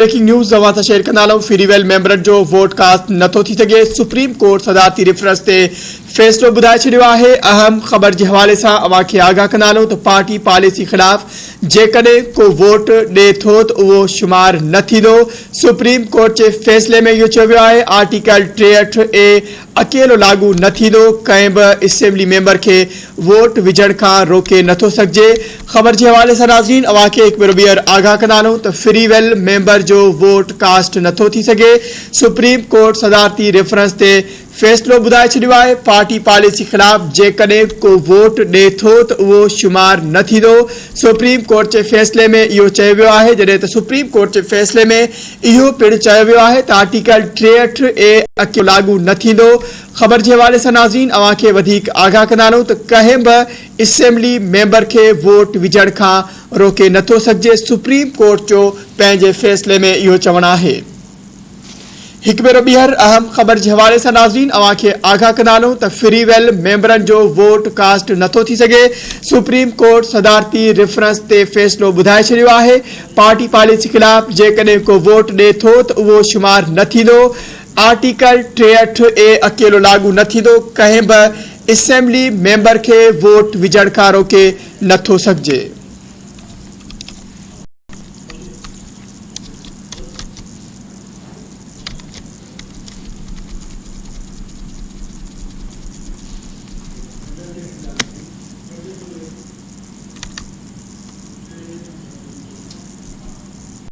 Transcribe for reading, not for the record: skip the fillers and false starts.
Breaking news अवां share कंदा फ्रीवेल मेंबरनि जो वोट कास्ट नथो थी सघे। सुप्रीम कोर्ट सदारती रेफरेंस ते फैसलो बुधाए छॾियो आहे। अहम ख़बर के हवाले से अवां खे आगाह कंदा तो पार्टी पॉलिसी खिलाफ जेकॾहिं को वोट ॾे थो तो वो शुमार न थींदो। सुप्रीम कोर्ट के फैसले में इहो चयो वियो आहे आर्टिकल 63A अकेलो लागू न थींदो। कंहिं बि असेंबली मेंबर के वोट विझण खां रोके नथो सघिजे। ख़बर के हवाले से नाज़रीन अवां खे हिकु भेरो ॿीहर आगाह कंदा तो फ्रीवेल मेंबर जो वोट कास्ट नथो थी सघे। सुप्रीम कोर्ट सदारती रेफरेंस ते फैसलो बुधाए छॾियो आहे। पार्टी पॉलिसी खिलाफ जेकॾहिं को वोट ॾे थो तो वो शुमार न थींदो। सुप्रीम कोर्ट के फैसले में इहो चयो वियो आहे। जॾहिं त सुप्रीम कोर्ट के फैसले में इहो पिणु चयो वियो आहे त आर्टिकल 63A अकेलो लागू न थींदो। ख़बर के हवाले से नाज़रीन अवां खे वधीक आगाह कंदा तो कंहिं बि असेंबली मेंबर के वोट विझण खां रोके नथो सघिजे। सुप्रीम कोर्ट जो पंहिंजे फैसले में इहो चवणु आहे। हिकु भेरो ॿीहर अहम ख़बर के हवाले से नाज़रीन अवां खे आगाह कंदा तो फ्रीवेल मेंबरनि जो वोट कास्ट नथो थी सघे। सुप्रीम कोर्ट सदारती रेफरेंस ते फैसलो बुधाए छॾियो आहे। पार्टी पॉलिसी खिलाफ जेकॾहिं को वोट ॾे थो तो उहो शुमार न थींदो। आर्टिकल 63A अकेलो लागू न थींदो। कंहिं बि असेंबली मेंबर के वोट विझण खां रोके नथो सघिजे।